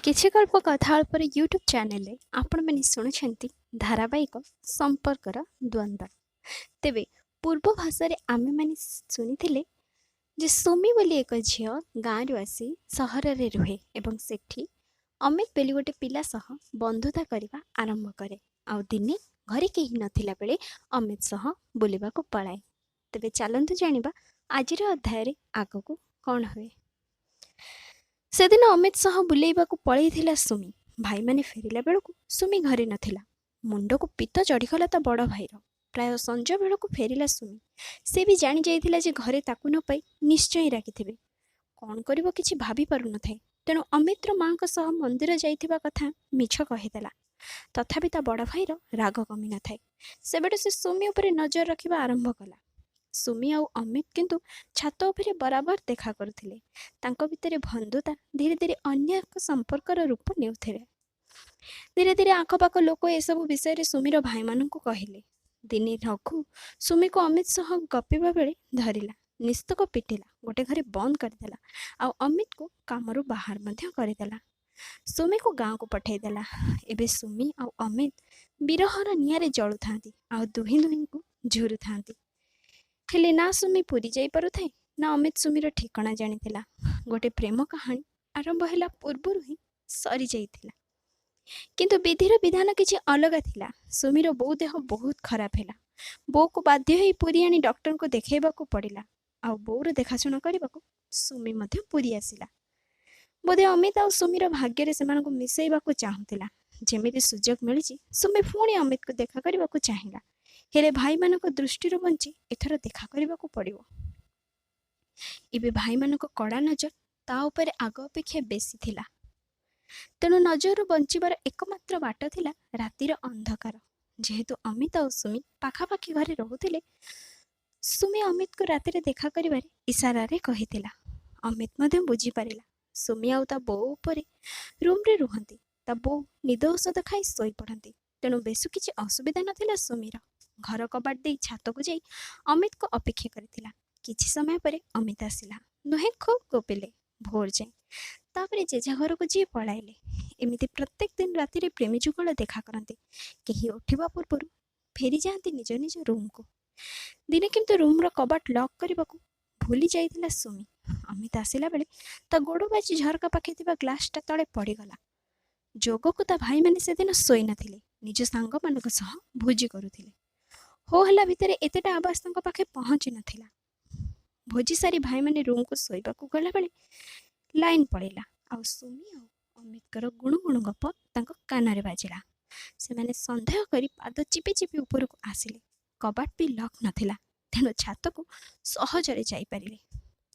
କିଛି ଗଳ୍ପ କଥା ଅଳ୍ପରେ ୟୁଟ୍ୟୁବ୍ ଚ୍ୟାନେଲରେ ଆପଣମାନେ ଶୁଣୁଛନ୍ତି ଧାରାବାହିକ ସମ୍ପର୍କର ଦ୍ୱନ୍ଦ୍ୱ। ତେବେ ପୂର୍ବ ଭାଷାରେ ଆମେମାନେ ଶୁଣିଥିଲେ ଯେ ସୁମି ବୋଲି ଏକ ଝିଅ ଗାଁରୁ ଆସି ସହରରେ ରୁହେ ଏବଂ ସେଠି ଅମିତ ବୋଲି ଗୋଟେ ପିଲା ସହ ବନ୍ଧୁତା କରିବା ଆରମ୍ଭ କରେ। ଆଉ ଦିନେ ଘରେ କେହି ନଥିଲା ବେଳେ ଅମିତ ସହ ବୁଲିବାକୁ ପଳାଏ। ତେବେ ଚାଲନ୍ତୁ ଜାଣିବା ଆଜିର ଅଧ୍ୟାୟରେ ଆଗକୁ କ'ଣ ହୁଏ। ସେଦିନ ଅମିତ ସହ ବୁଲେଇବାକୁ ପଳେଇଥିଲା ସୁମି। ଭାଇମାନେ ଫେରିଲା ବେଳକୁ ସୁମି ଘରେ ନଥିଲା। ମୁଣ୍ଡକୁ ପିତ ଚଢ଼ିଗଲା ତା ବଡ଼ ଭାଇର। ପ୍ରାୟ ସଞ୍ଜ ବେଳକୁ ଫେରିଲା ସୁମି। ସେ ବି ଜାଣି ଯାଇଥିଲା ଯେ ଘରେ ତାକୁ ନ ପାଇ ନିଶ୍ଚୟ ରାଗିଥିବେ। କ'ଣ କରିବ କିଛି ଭାବି ପାରୁନଥାଏ। ତେଣୁ ଅମିତର ମାଆଙ୍କ ସହ ମନ୍ଦିର ଯାଇଥିବା କଥା ମିଛ କହିଦେଲା। ତଥାପି ତା ବଡ଼ ଭାଇର ରାଗ କମି ନଥାଏ। ସେବେଠୁ ସେ ସୁମି ଉପରେ ନଜର ରଖିବା ଆରମ୍ଭ କଲା। ସୁମି ଆଉ ଅମିତ କିନ୍ତୁ ଛାତ ଉପରେ ବରାବର ଦେଖା କରୁଥିଲେ। ତାଙ୍କ ଭିତରେ ବନ୍ଧୁତା ଧୀରେ ଧୀରେ ଅନ୍ୟ ଏକ ସମ୍ପର୍କର ରୂପ ନେଉଥିଲେ। ଧୀରେ ଧୀରେ ଆଖପାଖ ଲୋକ ଏସବୁ ବିଷୟରେ ସୁମିର ଭାଇମାନଙ୍କୁ କହିଲେ। ଦିନେ ରଘୁ ସୁମିକୁ ଅମିତ ସହ ଗପିବା ବେଳେ ଧରିଲା, ନିସ୍ତକ ପିଟିଲା, ଗୋଟେ ଘରେ ବନ୍ଦ କରିଦେଲା ଆଉ ଅମିତକୁ କାମରୁ ବାହାର ମଧ୍ୟ କରିଦେଲା। ସୁମିକୁ ଗାଁକୁ ପଠାଇଦେଲା। ଏବେ ସୁମି ଆଉ ଅମିତ ବିରହର ନିଆଁରେ ଜଳୁଥାନ୍ତି ଆଉ ଦୁହେଁ ଦୁହିଁଙ୍କୁ ଝୁରୁଥାନ୍ତି। ହେଲେ ନା ସୁମି ପୁରୀ ଯାଇପାରୁଥାଏ ନା ଅମିତ ସୁମିର ଠିକଣା ଜାଣିଥିଲା। ଗୋଟେ ପ୍ରେମ କାହାଣୀ ଆରମ୍ଭ ହେଲା ପୂର୍ବରୁ ହିଁ ସରିଯାଇଥିଲା। କିନ୍ତୁ ବିଧିର ବିଧାନ କିଛି ଅଲଗା ଥିଲା। ସୁମିର ବୋଉ ଦେହ ବହୁତ ଖରାପ ହେଲା। ବୋଉକୁ ବାଧ୍ୟ ହୋଇ ପୁରୀ ଆଣି ଡକ୍ଟରଙ୍କୁ ଦେଖାଇବାକୁ ପଡ଼ିଲା। ଆଉ ବୋଉର ଦେଖାଶୁଣା କରିବାକୁ ସୁମି ମଧ୍ୟ ପୁରୀ ଆସିଲା। ବୋଧେ ଅମିତ ଆଉ ସୁମିର ଭାଗ୍ୟରେ ସେମାନଙ୍କୁ ମିଶାଇବାକୁ ଚାହୁଁଥିଲା। ଯେମିତି ସୁଯୋଗ ମିଳିଛି ସୁମି ପୁଣି ଅମିତକୁ ଦେଖା କରିବାକୁ ଚାହିଁଲା। ହେଲେ ଭାଇମାନଙ୍କ ଦୃଷ୍ଟିରୁ ବଞ୍ଚି ଏଥର ଦେଖା କରିବାକୁ ପଡ଼ିବ। ଏବେ ଭାଇମାନଙ୍କ କଡ଼ା ନଜର ତା ଉପରେ ଆଗ ଅପେକ୍ଷା ବେଶୀ ଥିଲା। ତେଣୁ ନଜରରୁ ବଞ୍ଚିବାର ଏକମାତ୍ର ବାଟ ଥିଲା ରାତିର ଅନ୍ଧକାର। ଯେହେତୁ ଅମିତ ଆଉ ସୁମି ପାଖାପାଖି ଘରେ ରହୁଥିଲେ, ସୁମି ଅମିତକୁ ରାତିରେ ଦେଖା କରିବାରେ ଇସାରାରେ କହିଥିଲା। ଅମିତ ମଧ୍ୟ ବୁଝିପାରିଲା ସୁମି ଆଉ ତା ବୋଉ ଉପରେ ରୁମ୍ରେ ରୁହନ୍ତି। ତା ବୋଉ ନିଦ ଔଷଧ ଖାଇ ଶୋଇପଡ଼ନ୍ତି। ତେଣୁ ବେଶୁ କିଛି ଅସୁବିଧା ନଥିଲା ସୁମିର। ଘର କବାଟ ଦେଇ ଛାତକୁ ଯାଇ ଅମିତକୁ ଅପେକ୍ଷା କରିଥିଲା। କିଛି ସମୟ ପରେ ଅମିତ ଆସିଲା। ଦୁହେଁ ଖୁବ୍ ଗପିଲେ ଭୋର ଯାଏ। ତାପରେ ଯେଝା ଘରକୁ ଯିଏ ପଳାଇଲେ। ଏମିତି ପ୍ରତ୍ୟେକ ଦିନ ରାତିରେ ପ୍ରେମୀ ଯୁଗଳ ଦେଖା କରନ୍ତି। କେହି ଉଠିବା ପୂର୍ବରୁ ଫେରିଯାଆନ୍ତି ନିଜ ନିଜ ରୁମ୍କୁ। ଦିନେ କିନ୍ତୁ ରୁମ୍ର କବାଟ ଲକ୍ କରିବାକୁ ଭୁଲି ଯାଇଥିଲା ସୁମି। ଅମିତ ଆସିଲା ବେଳେ ତା ଗୋଡ଼ ବାଜି ଝରକା ପାଖେ ଥିବା ଗ୍ଲାସଟା ତଳେ ପଡ଼ିଗଲା। ଯୋଗକୁ ତା ଭାଇମାନେ ସେଦିନ ଶୋଇନଥିଲେ। ନିଜ ସାଙ୍ଗମାନଙ୍କ ସହ ଭୋଜି କରୁଥିଲେ। ହୋ ହେଲା ଭିତରେ ଏତେଟା ଆବାଜ ତାଙ୍କ ପାଖେ ପହଞ୍ଚି ନଥିଲା। ଭୋଜି ସାରି ଭାଇମାନେ ରୁମ୍କୁ ଶୋଇବାକୁ ଗଲାବେଳେ ଲାଇନ୍ ପଳେଇଲା ଆଉ ସୁମି ଆଉ ଅମିତଙ୍କର ଗୁଣୁଗୁଣୁ ଗପ ତାଙ୍କ କାନରେ ବାଜିଲା। ସେମାନେ ସନ୍ଦେହ କରି ପାଦ ଚିପି ଚିପି ଉପରକୁ ଆସିଲେ। କବାଟ ବି ଲକ୍ ନଥିଲା। ତେଣୁ ଛାତକୁ ସହଜରେ ଯାଇପାରିଲେ।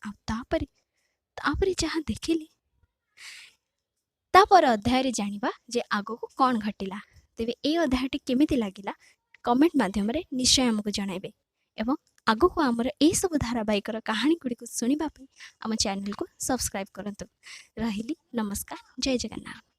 ଆଉ ତାପରେ ଯାହା ଦେଖିଲେ, ତାପର ଅଧ୍ୟାୟରେ ଜାଣିବା ଯେ ଆଗକୁ କ'ଣ ଘଟିଲା। ତେବେ এই ଅଧ୍ୟାୟଟି କେମିତି ଲାଗିଲା କମେଣ୍ଟ ମାଧ୍ୟମରେ ନିଶ୍ଚୟ ଆମକୁ ଜଣାଇବେ ଏବଂ ଆଗକୁ ଆମର ଏହିସବୁ ଧାରାବାହିକର କାହାଣୀ ଗୁଡ଼ିକୁ ଶୁଣିବା ପାଇଁ ଆମ ଚ୍ୟାନେଲକୁ ସବସ୍କ୍ରାଇବ୍ କରନ୍ତୁ। ରହିଲି, ନମସ୍କାର, ଜୟ ଜଗନ୍ନାଥ।